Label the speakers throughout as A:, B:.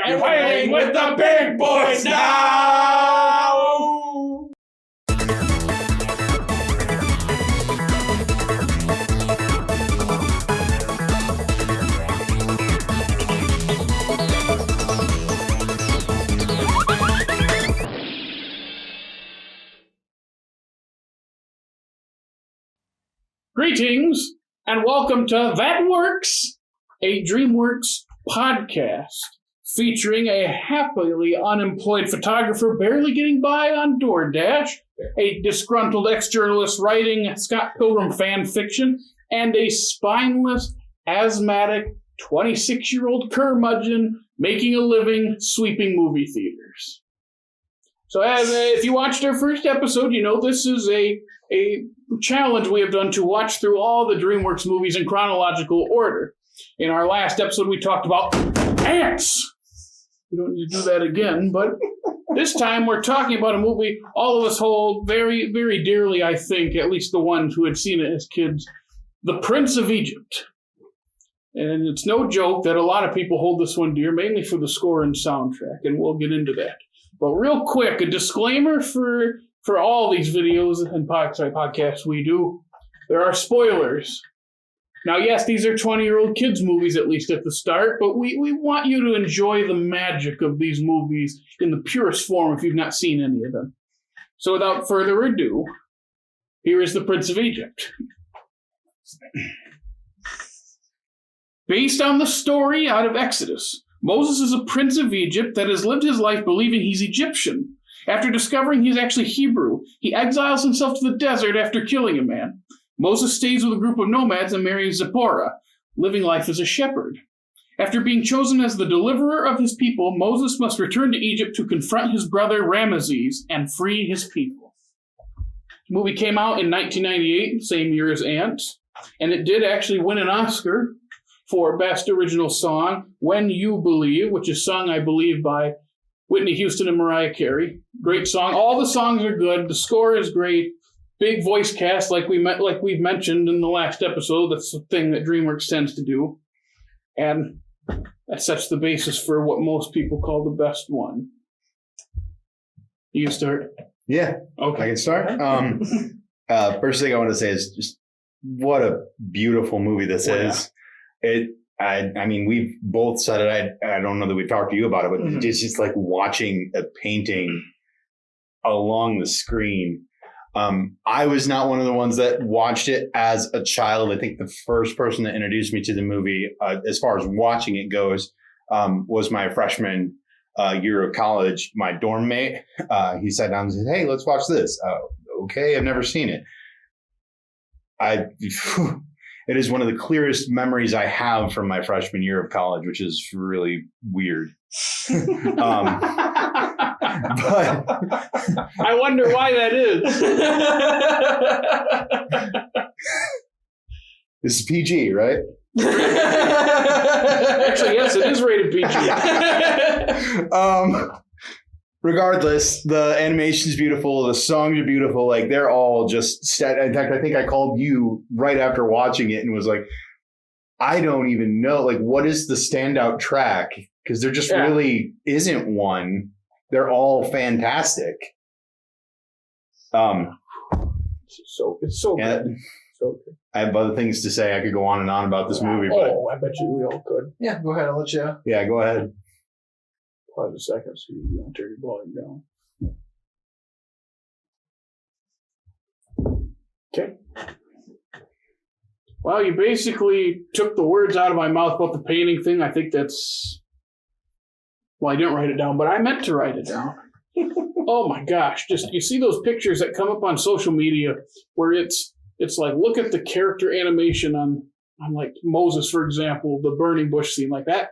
A: You're playing with the big boys now! Greetings, and welcome to That Works, a DreamWorks podcast featuring a happily unemployed photographer barely getting by on DoorDash, a disgruntled ex-journalist writing Scott Pilgrim fan fiction, and a spineless, asthmatic, 26-year-old curmudgeon making a living sweeping movie theaters. So if you watched our first episode, you know this is a challenge we have done to watch through all the DreamWorks movies in chronological order. In our last episode, we talked about ants. We don't need to do that again, but this time we're talking about a movie all of us hold very, very dearly, I think, at least the ones who had seen it as kids, The Prince of Egypt. And it's no joke that a lot of people hold this one dear, mainly for the score and soundtrack, and we'll get into that. But real quick, a disclaimer for all these videos and podcasts we do. There are spoilers. Now, yes, these are 20-year-old kids' movies, at least at the start, but we want you to enjoy the magic of these movies in the purest form if you've not seen any of them. So without further ado, here is The Prince of Egypt. Based on the story out of Exodus, Moses is a prince of Egypt that has lived his life believing he's Egyptian. After discovering he's actually Hebrew, he exiles himself to the desert after killing a man. Moses stays with a group of nomads and marries Zipporah, living life as a shepherd. After being chosen as the deliverer of his people, Moses must return to Egypt to confront his brother Ramesses and free his people. The movie came out in 1998, same year as Ants, and it did actually win an Oscar for Best Original Song, When You Believe, which is sung, I believe, by Whitney Houston and Mariah Carey. Great song. All the songs are good. The score is great. Big voice cast, like we've mentioned in the last episode. That's the thing that DreamWorks tends to do. And that sets the basis for what most people call the best one. You start?
B: Yeah.
A: Okay.
B: I can start. First thing I want to say is just what a beautiful movie this is. I mean, we've both said it. I don't know that we've talked to you about it, but it's just like watching a painting along the screen. I was not one of the ones that watched it as a child. I think the first person that introduced me to the movie, as far as watching it goes, was my freshman year of college. My dorm mate, he sat down and said, "Hey, let's watch this." Okay, I've never seen it. It is one of the clearest memories I have from my freshman year of college, which is really weird. But
A: I wonder why that is.
B: This is PG, right?
A: Actually, yes, it is rated PG.
B: Regardless, the animation is beautiful. The songs are beautiful. Like, they're all just set. In fact, I think I called you right after watching it and was like, I don't even know. Like, what is the standout track? Because there just really isn't one. They're all fantastic.
A: It's so good. So good.
B: I have other things to say. I could go on and on about this movie. But
A: I bet you we all could.
C: Yeah, go ahead. I'll let you.
B: Yeah, go ahead.
A: Pause a second so you don't turn your volume down. Okay. Well, you basically took the words out of my mouth about the painting thing. I think that's... Well, I didn't write it down, but I meant to write it down. Oh my gosh. Just, you see those pictures that come up on social media where it's like, look at the character animation on like Moses, for example, the burning bush scene, like that,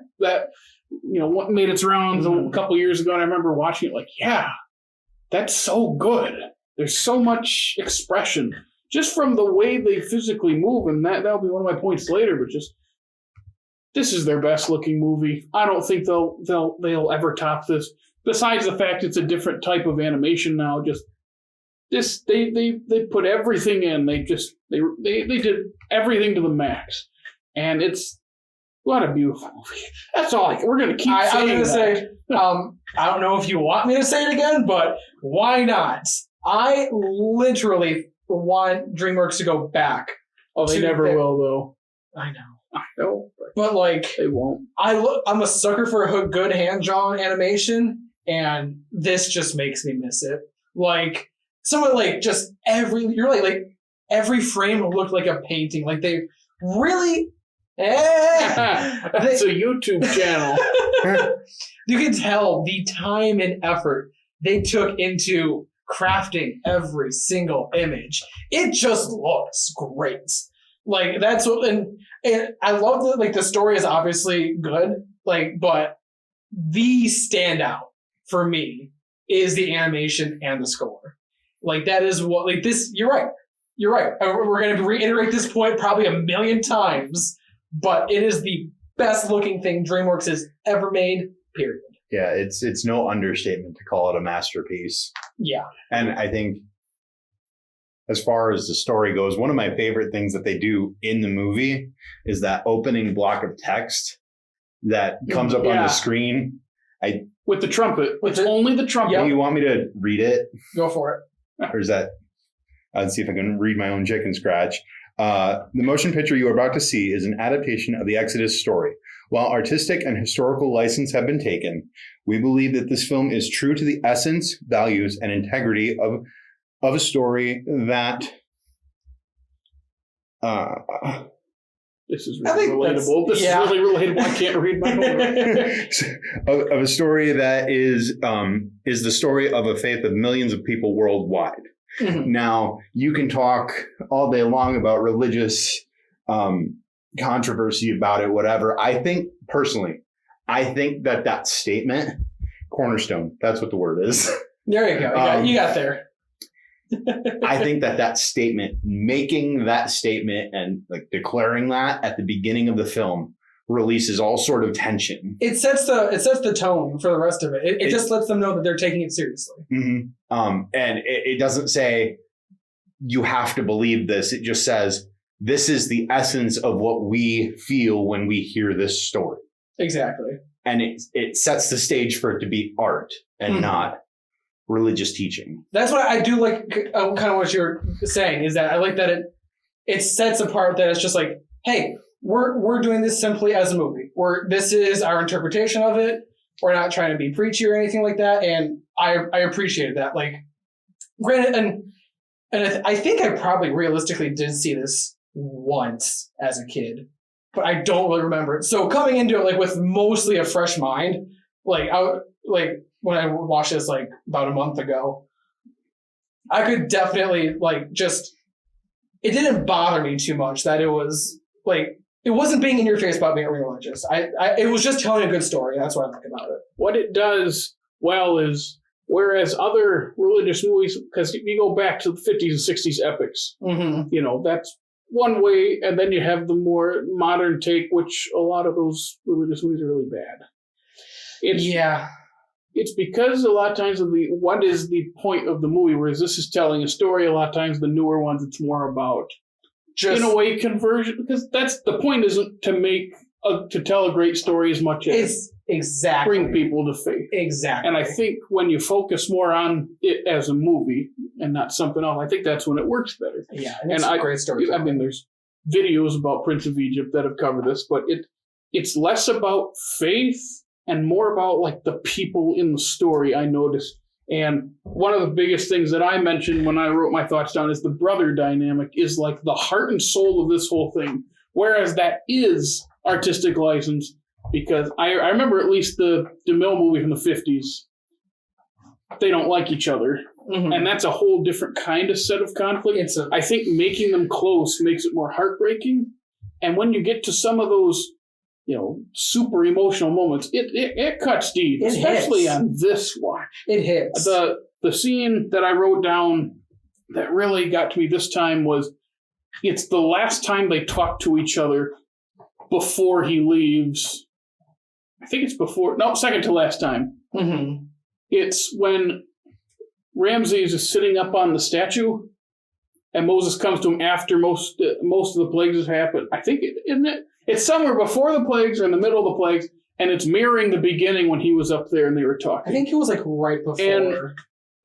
A: you know, what made its rounds a couple years ago, and I remember watching it like, yeah, that's so good. There's so much expression just from the way they physically move, and that'll be one of my points later, but just this is their best looking movie. I don't think they'll ever top this. Besides the fact it's a different type of animation now, just this they put everything in. They did everything to the max. And it's What a beautiful movie. That's all we're going to keep saying.
C: I'm going to say, I don't know if you want me to say it again, but why not? I literally want DreamWorks to go back.
A: Oh, they never will, though.
C: I know.
A: I know.
C: But like,
A: they won't.
C: I'm a sucker for a good hand-drawn animation, and this just makes me miss it. Like, someone like just every frame looked like a painting. Like they really.
A: It's a YouTube channel.
C: You can tell the time and effort they took into crafting every single image. It just looks great. Like that's what, and I love that. Like the story is obviously good. Like, but the standout for me is the animation and the score. Like that is what. Like this, you're right. You're right. We're going to reiterate this point probably a million times. But it is the best looking thing DreamWorks has ever made, period.
B: Yeah, it's no understatement to call it a masterpiece.
C: Yeah.
B: And I think as far as the story goes, one of my favorite things that they do in the movie is that opening block of text that comes up on the screen.
A: With the trumpet. It's only the trumpet.
B: Yep. You want me to read it?
C: Go for it.
B: Or is that... Let's see if I can read my own chicken scratch. The motion picture you are about to see is an adaptation of the Exodus story. While artistic and historical license have been taken, we believe that this film is true to the essence, values, and integrity of a story that...
A: This is really relatable. This is really relatable. I can't read my own.
B: Of a story that is the story of a faith of millions of people worldwide. Mm-hmm. Now, you can talk all day long about religious controversy about it, whatever. I think, personally, that statement, cornerstone, that's what the word is.
C: There you go. You got there.
B: I think that statement, making that statement and like declaring that at the beginning of the film releases all sort of tension.
C: It sets the tone for the rest of it. It just lets them know that they're taking it seriously.
B: Mm-hmm. And it doesn't say you have to believe this. It just says this is the essence of what we feel when we hear this story.
C: Exactly. And
B: it sets the stage for it to be art and not religious teaching. That's
C: what I do like. Kind of what you're saying is that I like that it sets apart that it's just like, hey, we're doing this simply as a movie. This is our interpretation of it. We're not trying to be preachy or anything like that. And I appreciated that. Like, granted, and I think I probably realistically did see this once as a kid, but I don't really remember it. So coming into it like with mostly a fresh mind, like when I watched this like about a month ago, I could definitely like just, it didn't bother me too much that it was like, it wasn't being in your face about being religious. It was just telling a good story. That's what I like about it.
A: What it does well is, whereas other religious movies, because you go back to the 50s and 60s epics, you know, that's one way, and then you have the more modern take, which a lot of those religious movies are really bad. It's because a lot of times of what is the point of the movie, whereas this is telling a story, a lot of times the newer ones, it's more about just in a way conversion, because that's the point, isn't to tell a great story as much as bring people to faith.
C: Exactly.
A: And I think when you focus more on it as a movie and not something else, I think that's when it works better.
C: Yeah, and it's a great story.
A: I mean, there's videos about Prince of Egypt that have covered this, but it's less about faith and more about like the people in the story, I noticed. And one of the biggest things that I mentioned when I wrote my thoughts down is the brother dynamic is like the heart and soul of this whole thing. Whereas that is artistic license, because I remember at least the DeMille movie from the 50s. They don't like each other. Mm-hmm. And that's a whole different kind of set of conflict. I think making them close makes it more heartbreaking. And when you get to some of those, you know, super emotional moments, it cuts deep, especially on this watch.
C: It hits.
A: The scene that I wrote down that really got to me this time was, it's the last time they talk to each other before he leaves. I think it's second to last time.
C: Mm-hmm.
A: It's when Ramses is sitting up on the statue and Moses comes to him after most of the plagues have happened. I think isn't it? It's somewhere before the plagues or in the middle of the plagues, and it's mirroring the beginning when he was up there and they were talking.
C: I think it was like right before.
A: And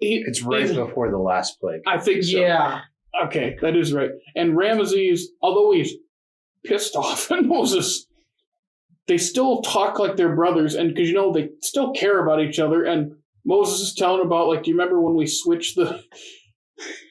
B: It's right before the last plague.
A: I think so.
C: Yeah.
A: Okay, that is right. And Ramesses, although he's pissed off at Moses, they still talk like they're brothers, and because they still care about each other. And Moses is telling about, like, do you remember when we switched the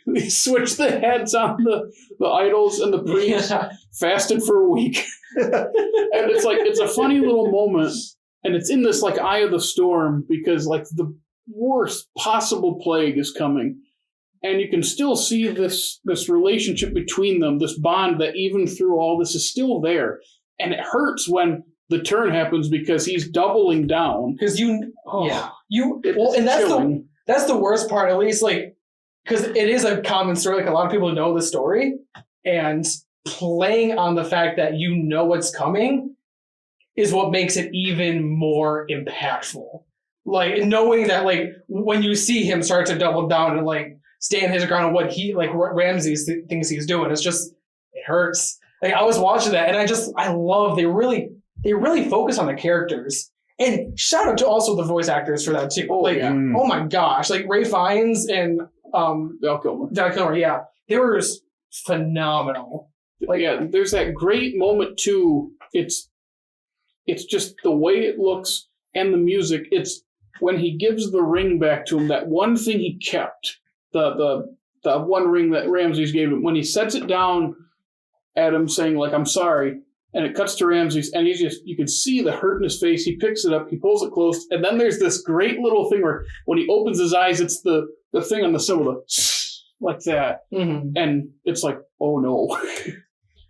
A: heads on the idols, and the priests fasted for a week? And it's a funny little moment, and it's in this like eye of the storm because like the worst possible plague is coming. And you can still see this relationship between them, this bond that even through all this is still there. And it hurts when the turn happens because he's doubling down.
C: Because and
A: chilling.
C: that's the worst part, at least, like, because it is a common story. Like, a lot of people know the story, and playing on the fact that you know what's coming is what makes it even more impactful. Like, knowing that, like, when you see him start to double down and like stand his ground on what Ramesses thinks he's doing, it hurts. Like, I was watching that, and I love they really focus on the characters, and shout out to also the voice actors for that too. Oh my gosh, like Ray Fiennes and
A: Val Kilmer,
C: yeah, they were just phenomenal.
A: Like, yeah, there's that great moment too. It's just the way it looks and the music. It's when he gives the ring back to him, that one thing he kept, the one ring that Ramesses gave him, when he sets it down at him saying, like, I'm sorry, and it cuts to Ramesses, and you can see the hurt in his face. He picks it up, he pulls it close, and then there's this great little thing where when he opens his eyes, it's the thing on the symbol, like that.
C: Mm-hmm.
A: And it's like, oh no.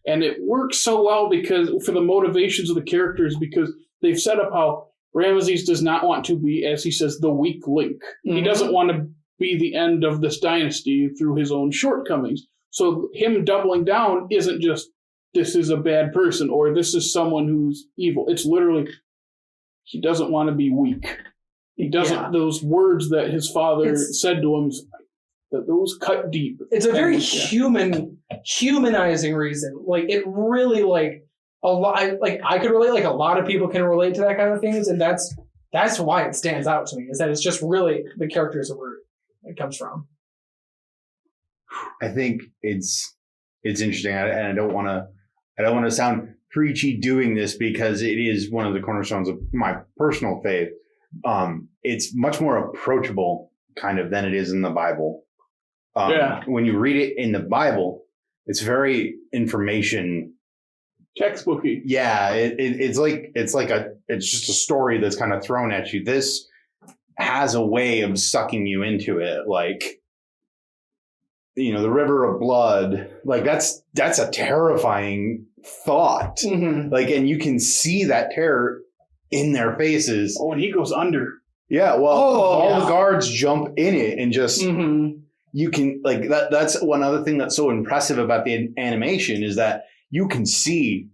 A: And it works so well because for the motivations of the characters, because they've set up how Ramesses does not want to be, as he says, the weak link. Mm-hmm. He doesn't want to be the end of this dynasty through his own shortcomings. So him doubling down isn't just, this is a bad person or this is someone who's evil. It's literally, he doesn't want to be weak. He doesn't, those words that his father said to him, that those cut deep.
C: It's a very humanizing reason. Like, it really, like, a lot, I could relate, like, a lot of people can relate to that kind of things, and that's why it stands out to me, is that it's just really the characters of where it comes from.
B: I think it's interesting, and I don't want to sound preachy doing this because it is one of the cornerstones of my personal faith. It's much more approachable kind of than it is in the Bible. When you read it in the Bible, it's very information
A: textbooky.
B: Yeah, it's just a story that's kind of thrown at you. This has a way of sucking you into it, like, the river of blood. Like, that's a terrifying thought. Mm-hmm. Like, and you can see that terror in their faces.
A: Oh, and he goes under.
B: Yeah, well, the guards jump in it and just. Mm-hmm. You can, like, that's one other thing that's so impressive about the animation is that you can see,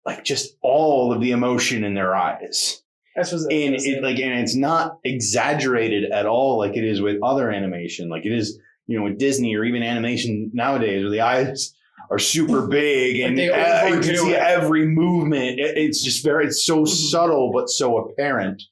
B: like, just all of the emotion in their eyes.
C: And
B: it's not exaggerated at all like it is with other animation. Like it is, with Disney or even animation nowadays where the eyes are super big and you can see every movement. It's just it's so subtle but so apparent.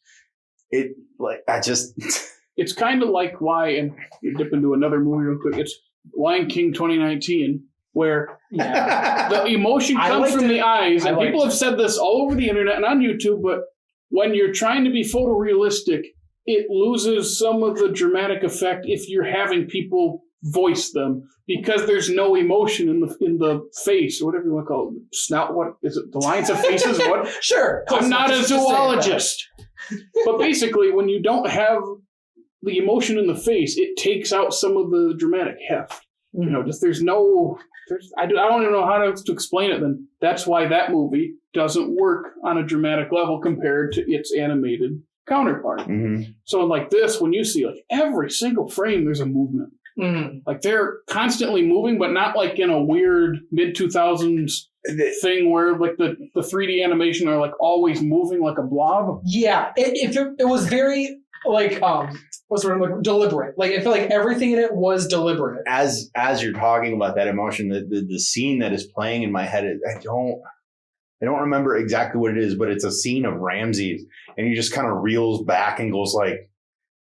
A: It's kind of like why, and you dip into another movie real quick, it's Lion King 2019, where the emotion comes from the eyes, and people have said this all over the internet and on YouTube, but when you're trying to be photorealistic, it loses some of the dramatic effect if you're having people voice them, because there's no emotion in the face, or whatever you want to call it. Snout, what is it? The lines of faces? What?
C: Sure.
A: I'm not a zoologist. But basically, when you don't have the emotion in the face, it takes out some of the dramatic heft. I don't even know how to explain it. Then that's why that movie doesn't work on a dramatic level compared to its animated counterpart. Mm-hmm. So like this, when you see like every single frame, there's a movement. Mm-hmm. Like they're constantly moving, but not like in a weird mid-2000s thing where like the 3D animation are like always moving like a blob.
C: Yeah, it was very like deliberate. Like I feel like everything in it was deliberate.
B: As you're talking about that emotion, the scene that is playing in my head, I don't remember exactly what it is, but it's a scene of Ramses, and he just kind of reels back and goes like,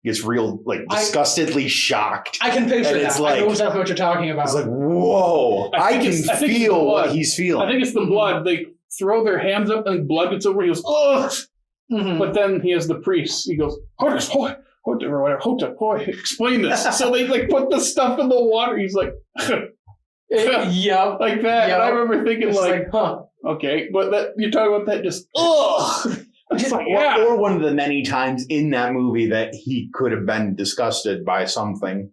B: gets real like disgustedly shocked.
C: I can picture that.
B: Like,
C: I know exactly what you're talking about.
B: It's like, whoa! I can feel what he's feeling.
A: I think it's the blood. They throw their hands up and blood gets over. He goes, ugh. Mm-hmm. But then he has the priest. He goes, Hotep, explain this. So they like put the stuff in the water. He's like,
C: yep,
A: like that.
C: Yep.
A: And I remember thinking
C: it's
A: like,
C: huh.
A: Okay, but that you're talking about that just ugh. Like, yeah.
B: Or one of the many times in that movie that he could have been disgusted by something.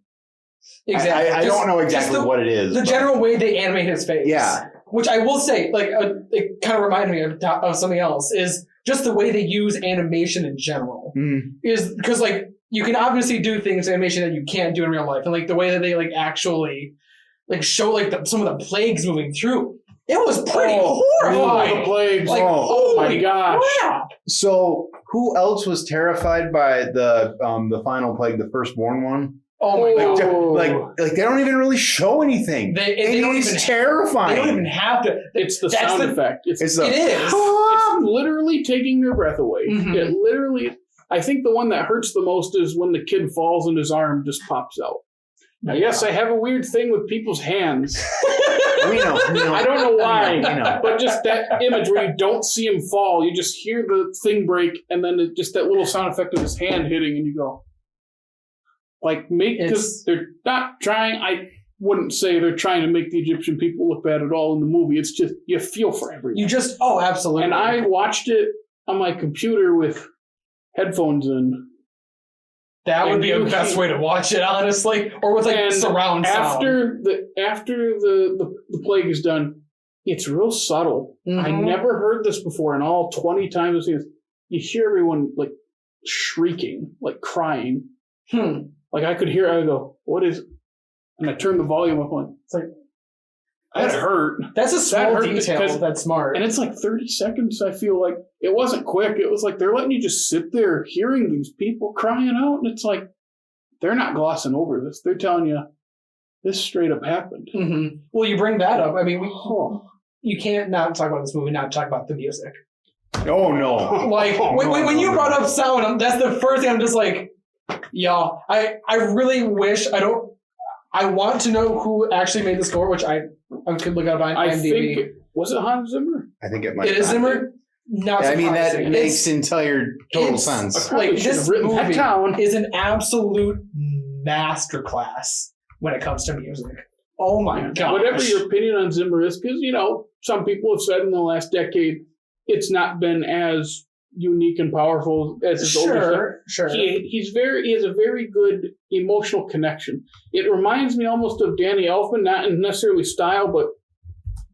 C: Exactly.
B: I don't know exactly what it is.
C: The general way they animate his face.
B: Yeah.
C: Which I will say, like, it kind of reminded me of something else, is just the way they use animation in general. Is because, like, you can obviously do things in animation that you can't do in real life. And, like, the way that they, like, actually, like, show, like, some of the plagues moving through. It was pretty horrifying.
A: The plagues.
C: Like,
A: oh my gosh.
C: Crap.
B: So who else was terrified by the final plague, the firstborn one?
C: Oh my god!
B: Like they don't even really show anything.
C: They don't
B: it's
C: even
B: terrifying.
C: They don't even have to.
A: It's the sound effect.
C: It is.
A: It's literally taking their breath away.
C: Mm-hmm.
A: It literally. I think the one that hurts the most is when the kid falls and his arm just pops out. Now, yes, I have a weird thing with people's hands.
B: We know.
A: I don't know why,
B: we know.
A: But just that image where you don't see him fall, you just hear the thing break, and then just that little sound effect of his hand hitting, and you go, like, because they're not trying. I wouldn't say they're trying to make the Egyptian people look bad at all in the movie. It's just you feel for everyone.
C: You just absolutely.
A: And I watched it on my computer with headphones in.
C: That would be the best way to watch it, honestly, or with like surround sound.
A: After the plague is done, it's real subtle. Mm-hmm. I never heard this before, and all 20 times I've seen this, you hear everyone like shrieking, like crying. Like I could hear. I go, "What is?" And I turn the volume up. It's like that hurt.
C: That's a small detail. That's smart.
A: And it's like 30 seconds. I feel like it wasn't quick. It was like they're letting you just sit there hearing these people crying out. And it's like, they're not glossing over this. They're telling you this straight up happened.
C: Mm-hmm. Well, you bring that up. I mean, you can't not talk about this movie, not talk about the music.
B: Oh, no.
C: Like, when you brought up sound, that's the first thing I'm just like, y'all, I really wish I want to know who actually made the score, which I could look up on IMDb.
A: I think, was it Hans Zimmer?
B: I think it might be.
C: It is Zimmer? Not surprising.
B: I mean, that makes total sense.
C: Like, this movie is an absolute masterclass when it comes to music. Oh my god!
A: Whatever your opinion on Zimmer is, because, some people have said in the last decade, it's not been as unique and powerful as his older stuff.
C: Sure.
A: He has a very good emotional connection. It reminds me almost of Danny Elfman, not in necessarily style, but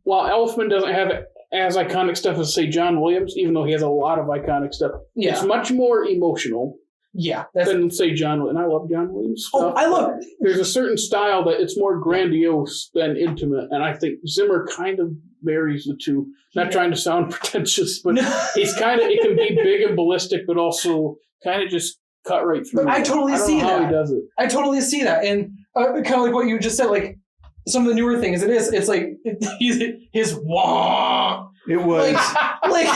A: while Elfman doesn't have as iconic stuff as, say, John Williams, even though he has a lot of iconic stuff, it's much more emotional.
C: Yeah,
A: than, say, John Williams. And I love John Williams stuff. There's a certain style that it's more grandiose than intimate, and I think Zimmer kind of marries the two. Not trying to sound pretentious, but he's kind of, it can be big and ballistic, but also kind of just cut right through.
C: But I totally see that.
A: How he does it.
C: I totally see that, and kind of like what you just said, like some of the newer things. It's like his wah.
B: It was
C: like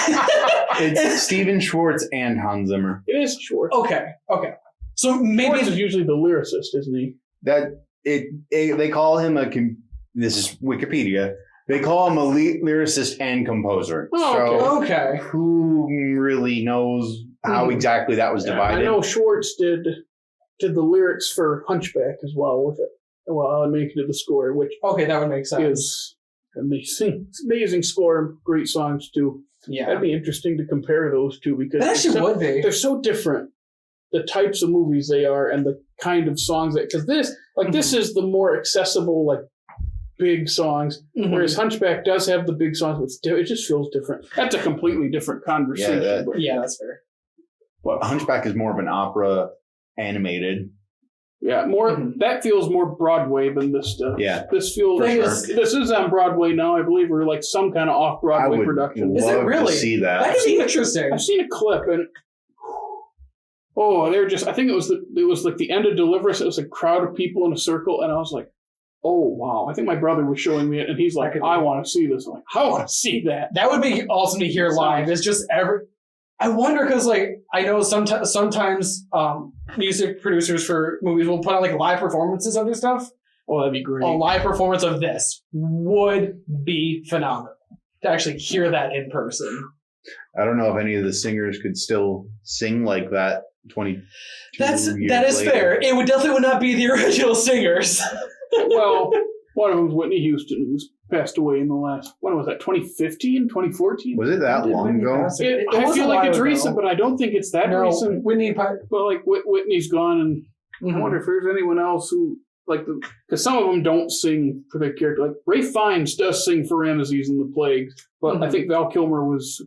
B: it's Steven Schwartz and Hans Zimmer.
A: It is Schwartz.
C: Okay. So maybe
A: Schwartz is usually the lyricist, isn't he?
B: They call him this is Wikipedia. They call him a lyricist and composer.
C: Oh, okay.
B: Who really knows how exactly that was divided?
A: I know Schwartz did the lyrics for Hunchback as well with it. Well, I'm making it the score, which
C: that would make sense.
A: Is amazing. It's amazing score, great songs too.
C: Yeah,
A: that'd be interesting to compare those two because
C: that actually would be.
A: They're so different. The types of movies they are and the kind of songs because this is the more accessible big songs, whereas Hunchback does have the big songs, but it just feels different. That's a completely different conversation.
C: That's fair.
B: Well, Hunchback is more of an opera animated.
A: Yeah, more that feels more Broadway than this stuff.
B: Yeah,
A: this feels this is on Broadway now, I believe, or like some kind of off-Broadway production.
C: Is it really?
B: To see that.
C: That could be interesting.
A: I've seen a clip and they were just. I think it was like the end of Deliverance. It was a crowd of people in a circle, and I was like, Oh, wow. I think my brother was showing me it, and he's like, I want to see this. I'm like, I want to see that.
C: That would be awesome to hear live. It's just I wonder because, like, I know sometimes music producers for movies will put on, like, live performances of their stuff.
A: Oh, that'd be great.
C: A live performance of this would be phenomenal. To actually hear that in person.
B: I don't know if any of the singers could still sing like that 22
C: That
B: years
C: is
B: later.
C: fair. It would definitely not be the original singers.
A: Well, one of them was Whitney Houston, who's passed away in the last, when was that, 2015, 2014?
B: Was it that long ago?
A: I feel like it's recent, but I don't think it's that recent.
C: Whitney.
A: But like Whitney's gone, and I wonder if there's anyone else who, like, because some of them don't sing for their character. Like Ray Fiennes does sing for Ramesses in The Plague, but I think Val Kilmer was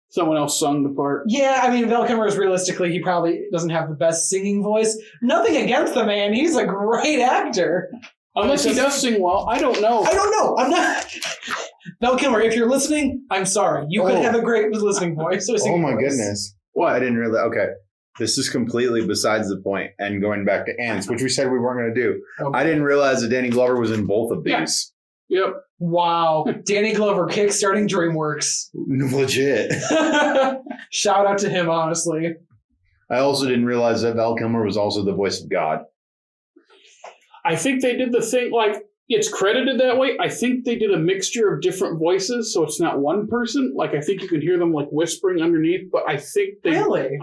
A: someone else sung the part.
C: Yeah, I mean, Val Kilmer is realistically, he probably doesn't have the best singing voice. Nothing against the man. He's a great actor.
A: Unless he does sing well. I don't know.
C: I'm not. Val Kilmer, if you're listening, I'm sorry. You could have a great listening voice.
B: Oh my goodness.
A: What?
B: I didn't realize. Okay. This is completely besides the point. And going back to Ants, which we said we weren't going to do. Okay. I didn't realize that Danny Glover was in both of these.
A: Yep.
C: Wow. Danny Glover kickstarting DreamWorks.
B: Legit.
C: Shout out to him, honestly.
B: I also didn't realize that Val Kilmer was also the voice of God.
A: I think they did the thing, like, it's credited that way. I think they did a mixture of different voices, so it's not one person. Like, I think you can hear them, like, whispering underneath, but I think they...
C: Really?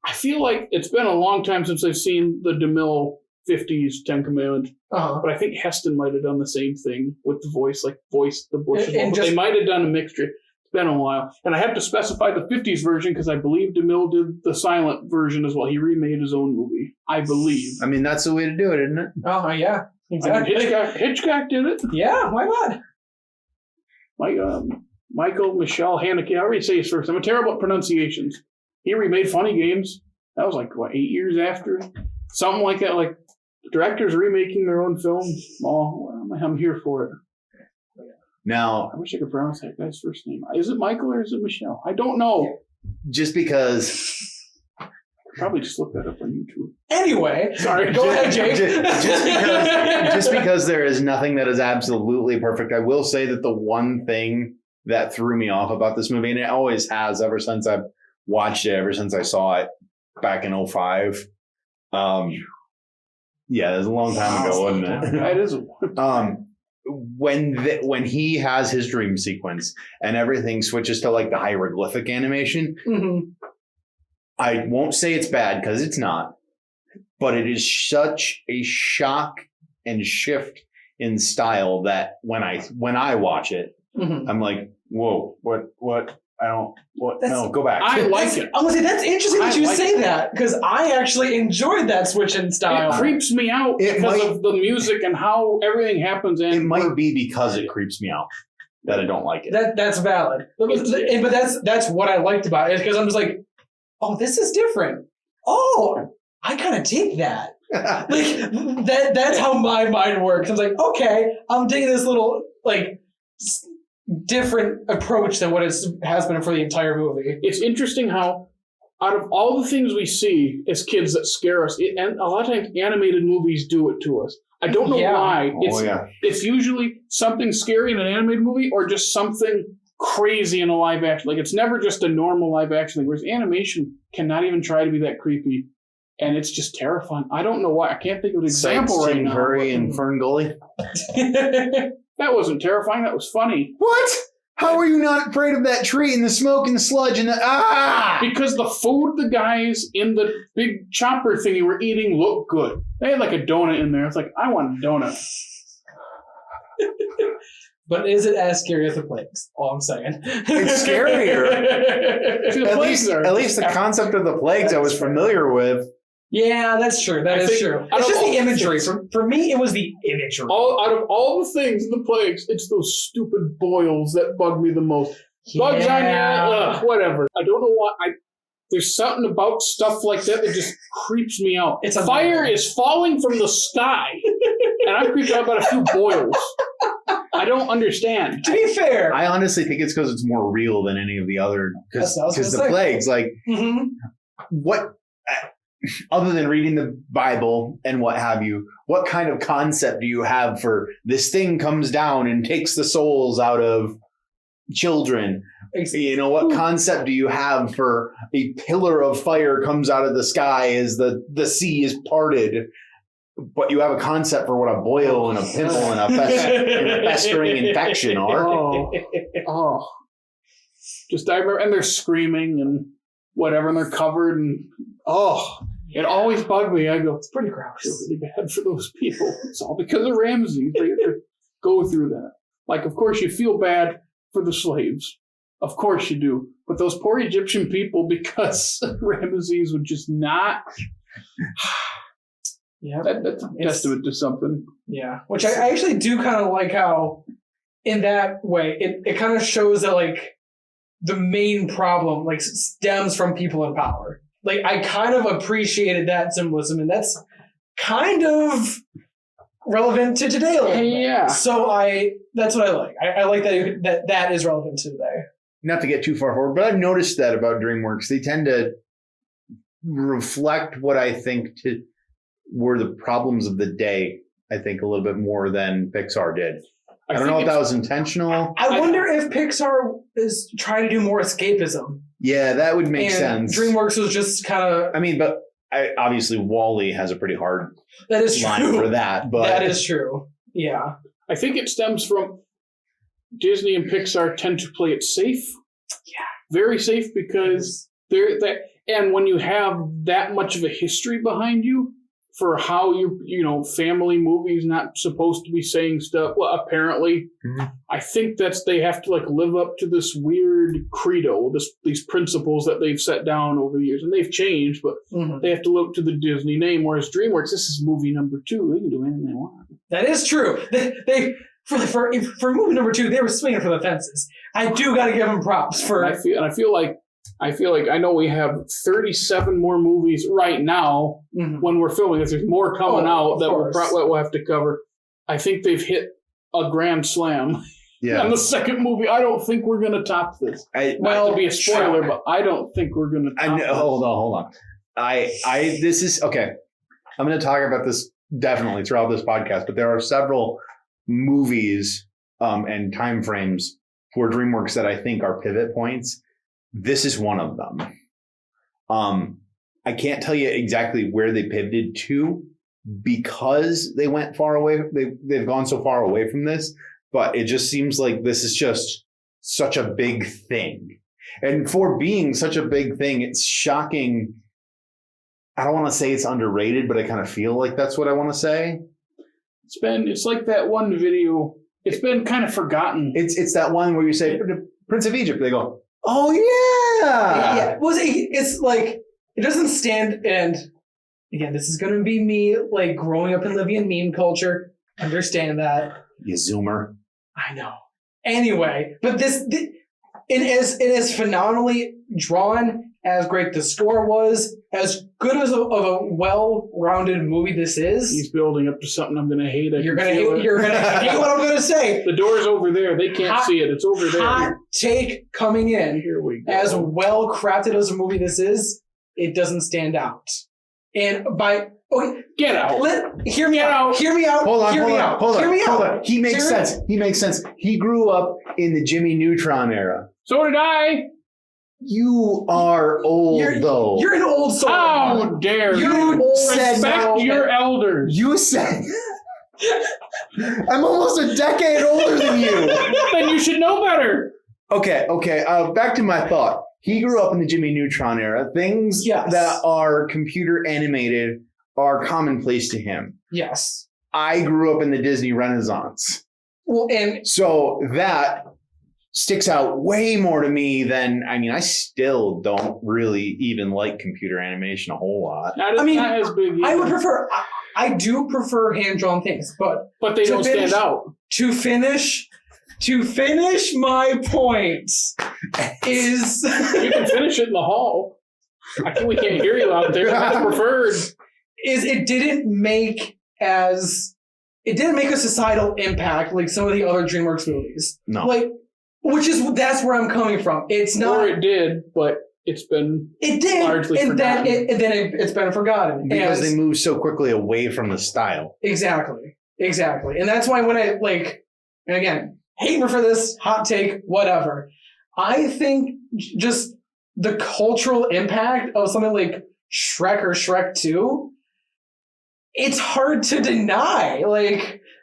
A: I feel like it's been a long time since I've seen the DeMille 50s Ten Commandments, but I think Heston might have done the same thing with the voice, like voice the bush. They might have done a mixture. It's been a while. And I have to specify the 50s version because I believe DeMille did the silent version as well. He remade his own movie, I believe.
B: I mean, that's the way to do it, isn't it?
C: Oh, yeah. Exactly.
A: I mean, Hitchcock did it.
C: Yeah, why not?
A: Michael Michelle Haneke, however you say his first name. I'm terrible at pronunciations. He remade Funny Games. That was like, 8 years after? Something like that. Like, directors remaking their own film. Oh, I'm here for it.
B: Now,
A: I wish I could pronounce that guy's first name. Is it Michael or is it Michelle? I don't know.
B: Just because...
A: I could probably just look that up on YouTube.
C: Anyway,
A: sorry.
C: Go ahead, Jake.
B: Just because there is nothing that is absolutely perfect, I will say that the one thing that threw me off about this movie, and it always has ever since I've watched it, ever since I saw it back in 2005. Yeah, it was a long time ago, wasn't it?
A: That is.
B: When he has his dream sequence and everything switches to like the hieroglyphic animation, I won't say it's bad because it's not, but it is such a shock and shift in style that when I watch it, I'm like, whoa, what? No, go back.
A: I like it.
C: I'm gonna say that's interesting that you say that because I actually enjoyed that switch in style.
A: It creeps me out because of the music and how everything happens. And
B: it might be because it creeps me out that I don't like it.
C: That's valid, but that's what I liked about it because I'm just like, oh, this is different. Oh, I kind of dig that. Like that's how my mind works. I was like, okay, I'm digging this little like different approach than what it has been for the entire movie.
A: It's interesting how out of all the things we see as kids that scare us, and a lot of times animated movies do it to us. I don't know why. It's usually something scary in an animated movie or just something crazy in a live action. Like it's never just a normal live action thing, whereas animation cannot even try to be that creepy. And it's just terrifying. I don't know why. I can't think of an example right now.
B: Hurry and Fern Gully.
A: That wasn't terrifying. That was funny.
B: What? How are you not afraid of that tree and the smoke and the sludge and the
A: Because the food the guys in the big chopper thingy were eating looked good. They had like a donut in there. It's like, I want a donut.
C: But is it as scary as the plagues? All I'm saying.
B: It's scarier.
A: See,
B: at least the concept of the plagues I was familiar with.
C: Yeah, that's true. That is true. It's just the imagery. For me, it was the imagery.
A: Out of all the things in the plagues, it's those stupid boils that bug me the most. Bugs on your, whatever. I don't know why. There's something about stuff like that just creeps me out. Fire is falling from the sky, and I'm creeped out about a few boils. I don't understand.
C: To be fair,
B: I honestly think it's because it's more real than any of the other. Because the plagues, like, what? other than reading the Bible and what have you, what kind of concept do you have for this thing comes down and takes the souls out of children? You know, what concept do you have for a pillar of fire comes out of the sky as the sea is parted? But you have a concept for what a boil and a pimple and a festering infection are.
A: Oh. Just, I remember, and they're screaming and whatever, and they're covered, and it always bugged me. I go,
C: It's pretty gross.
A: I feel really bad for those people. It's all because of Ramses. They have to go through that. Like, of course, you feel bad for the slaves. Of course you do. But those poor Egyptian people, because Ramses would just not.
C: Yeah,
A: that's a testament to something.
C: Yeah, which I actually do kind of like how, in that way, it kind of shows that, like, the main problem, like, stems from people in power. Like, I kind of appreciated that symbolism, and that's kind of relevant to today a little bit.
A: Yeah.
C: So that's what I like. I like that is relevant to today.
B: Not to get too far forward, but I've noticed that about DreamWorks. They tend to reflect what I think were the problems of the day, I think, a little bit more than Pixar did. I don't know if that was intentional.
C: I wonder if Pixar is trying to do more escapism.
B: Yeah, that would make sense.
C: DreamWorks was just kind of...
B: I mean, but obviously Wall-E has a pretty hard
C: that is
B: line
C: true.
B: for that. But
C: that is true. Yeah.
A: I think it stems from Disney and Pixar tend to play it safe.
C: Yeah.
A: Very safe, because and when you have that much of a history behind you for how family movies not supposed to be saying stuff, well, apparently, I think they have to like live up to this weird credo, these principles that they've set down over the years, and they've changed, but they have to live up to the Disney name. Whereas DreamWorks, this is movie number 2; they can do anything they want.
C: That is true. They for movie number 2, they were swinging for the fences. I do got to give them props for.
A: And I feel like I know we have 37 more movies right now when we're filming this. There's more coming out that we'll have to cover. I think they've hit a grand slam. Yeah. And the second movie, I don't think we're going to top this. Not to be a spoiler, but I don't think we're going to top this.
B: Hold on. This is, okay. I'm going to talk about this definitely throughout this podcast, but there are several movies and time frames for DreamWorks that I think are pivot points. This is one of them. I can't tell you exactly where they pivoted to because they went far away. They've gone so far away from this, but it just seems like this is just such a big thing. And for being such a big thing, it's shocking. I don't want to say it's underrated, but I kind of feel like that's what I want to say.
A: It's like that one video. It's been kind of forgotten.
B: It's that one where you say Prince of Egypt. They go, oh yeah.
C: Yeah. Well, it's like, it doesn't stand, and again, this is going to be me, like, growing up and living in meme culture. Understand that.
B: You zoomer.
C: I know. Anyway, but it is phenomenally drawn, as great the score was, as good as of a well-rounded movie this is.
A: He's building up to something I'm going to hate.
C: You're going to hate what I'm going to say.
A: The door's over there. They can't see it. It's over there.
C: Hot take coming in.
A: Here we go.
C: As well-crafted as a movie this is, it doesn't stand out. And
A: get out.
C: Hear me out.
B: Hold on. He makes sense. He grew up in the Jimmy Neutron era.
A: So did I.
B: You are old, though.
C: You're an old soul.
A: How dare you? Respect your elders.
B: You said... I'm almost a decade older than you.
A: Then you should know better.
B: Okay. Back to my thought. He grew up in the Jimmy Neutron era. Things that are computer animated are commonplace to him.
C: Yes.
B: I grew up in the Disney Renaissance.
C: Well, and
B: so that sticks out way more to me than, I still don't really even like computer animation a whole lot.
A: Not as big either.
C: I do prefer hand-drawn things, but
A: they don't stand out.
C: To finish my point is...
A: You can finish it in the hall. We can't hear you out there. That's preferred.
C: It didn't make a societal impact like some of the other DreamWorks movies.
B: No.
C: That's where I'm coming from. It's not...
A: Or it did, but it's been
C: It did,
A: largely
C: and
A: forgotten.
C: then it's been forgotten
B: because
C: And-
B: they move so quickly away from the style.
C: Exactly. And that's why when I and again, hate me for this hot take, whatever. I think just the cultural impact of something like Shrek or Shrek 2, it's hard to deny.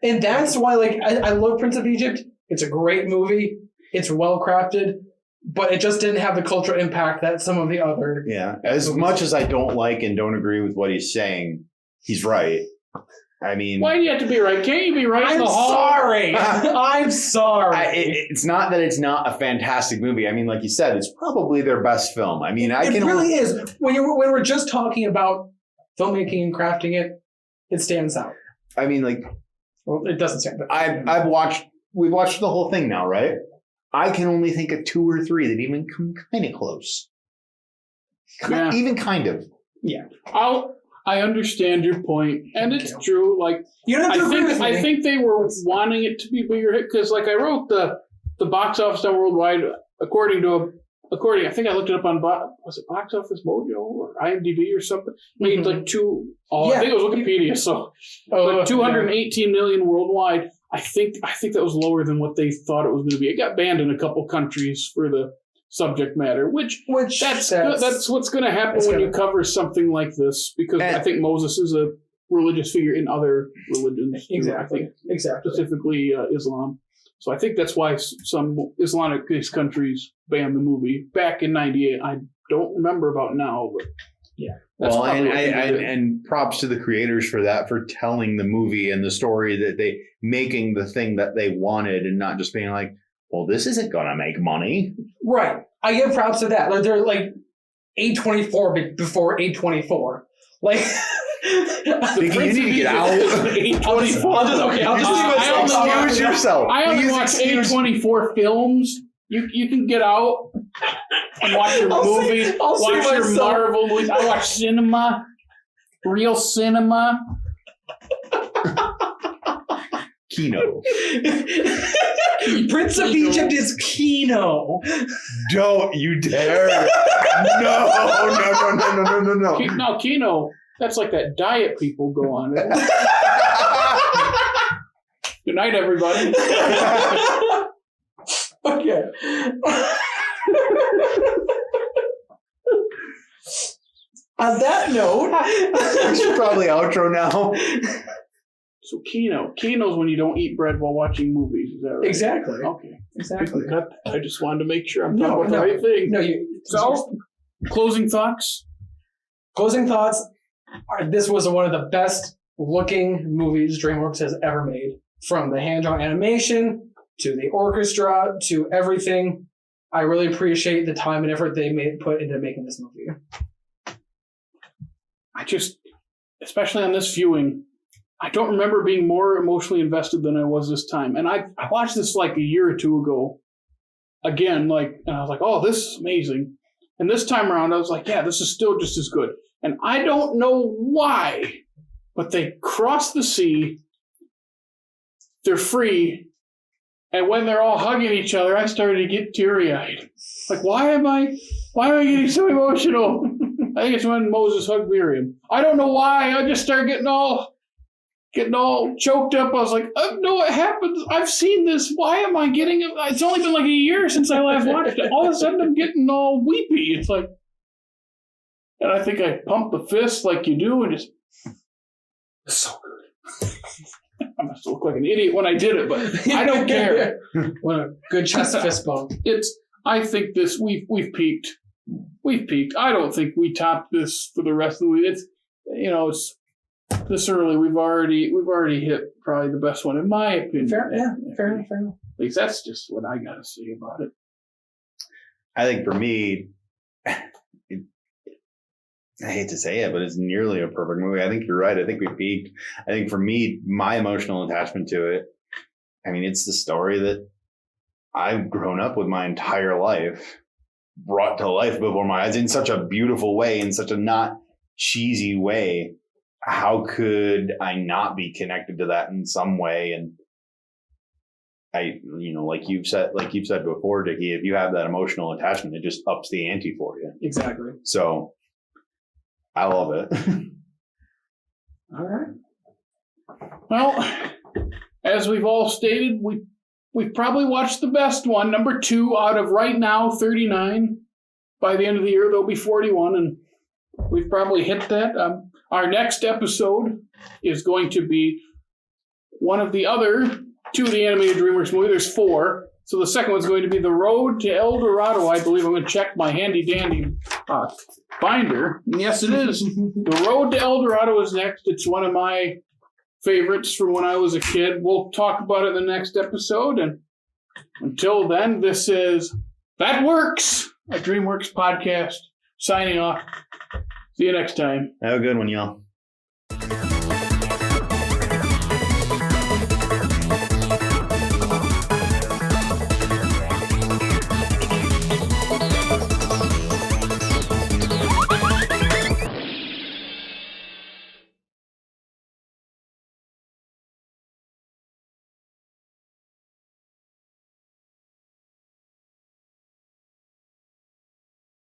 C: And that's why I love Prince of Egypt. It's a great movie. It's well crafted, but it just didn't have the cultural impact that some of the other.
B: Yeah. As much as I don't like and don't agree with what he's saying, he's right. I mean,
A: why do you have to be right? Can't you be right in the hall?
C: Sorry. I'm sorry.
B: It's not that it's not a fantastic movie. I mean, like you said, it's probably their best film. I mean,
C: it really is. When we're just talking about filmmaking and crafting it, it stands out.
B: I mean,
C: Well, it doesn't stand out.
B: we've watched the whole thing now, right? I can only think of 2 or 3 that even come kind of close.
A: Yeah.
B: Even kind of.
C: Yeah.
A: I understand your point, and it's true.
C: You don't have to agree with me.
A: I think they were wanting it to be a bigger hit because, I wrote the box office on worldwide according. I think I looked it up on was it Box Office Mojo or IMDb or something. Made I think it was Wikipedia. So, 218 million worldwide. I think that was lower than what they thought it was going to be. It got banned in a couple countries for the subject matter, which that's what's going to happen when you cover something like this, because I think Moses is a religious figure in other religions too,
C: exactly
A: specifically Islam. So I think that's why some Islamic countries banned the movie back in '98. I don't remember about now, but
C: yeah.
B: Well, and props to the creators for that, for telling the movie and the story that they making the thing that they wanted, and not just being like, well, this isn't gonna make money.
C: Right. I give props to that. They're A24 before A24.
B: Dickey, you need to get out.
A: Excuse
B: yourself.
A: I only watch A24 films. You can get out and watch your movie. Watch your Marvel movies. I watch cinema. Real cinema.
B: Kino.
C: Prince of Egypt is Kino.
B: Don't you dare. No.
A: No, Kino. That's like that diet people go on. Good night, everybody.
C: Okay. On that note,
B: we should probably outro now.
A: So Kino's when you don't eat bread while watching movies. Is that right?
C: Exactly.
A: Okay.
C: Exactly.
A: I just wanted to make sure I'm talking about the right thing.
C: No,
A: So, closing thoughts?
C: Closing thoughts. This was one of the best looking movies DreamWorks has ever made. From the hand-drawn animation to the orchestra to everything. I really appreciate the time and effort they put into making this movie.
A: Especially on this viewing, I don't remember being more emotionally invested than I was this time. And I watched this a year or two ago. Again, and I was like, oh, this is amazing. And this time around, I was like, yeah, this is still just as good. And I don't know why, but they cross the sea. They're free. And when they're all hugging each other, I started to get teary-eyed. Why am I getting so emotional? I think it's when Moses hugged Miriam. I don't know why. I just started getting all choked up. I was like, I know what happens. I've seen this. Why am I getting it? It's only been a year since I last watched it. All of a sudden, I'm getting all weepy. It's and I think I pumped the fist like you do, and it's so good. I must look like an idiot when I did it, but I don't care.
C: What a good chest fist bump.
A: I think we've peaked. We've peaked. I don't think we topped this for the rest of the week. It's this early. We've already hit probably the best one in my opinion.
C: Fair enough.
A: At least that's just what I gotta say about it.
B: I think for me, I hate to say it, but it's nearly a perfect movie. I think you're right. I think we peaked. I think for me, my emotional attachment to it, it's the story that I've grown up with my entire life, brought to life before my eyes in such a beautiful way, in such a not cheesy way. How could I not be connected to that in some way? And like you've said before, Dickey, if you have that emotional attachment, it just ups the ante for you.
C: Exactly.
B: So I love it.
C: All right.
A: Well, as we've all stated, we've probably watched the best one, number 2 out of right now 39. By the end of the year, there'll be 41, and we've probably hit that. Our next episode is going to be one of the other 2 of the animated DreamWorks movie. There's 4. So the second one's going to be The Road to El Dorado. I believe I'm going to check my handy-dandy binder. And yes, it is. The Road to El Dorado is next. It's one of my favorites from when I was a kid. We'll talk about it in the next episode. And until then, this is That Works, a DreamWorks podcast, signing off. See you next time.
B: Have a good one, y'all.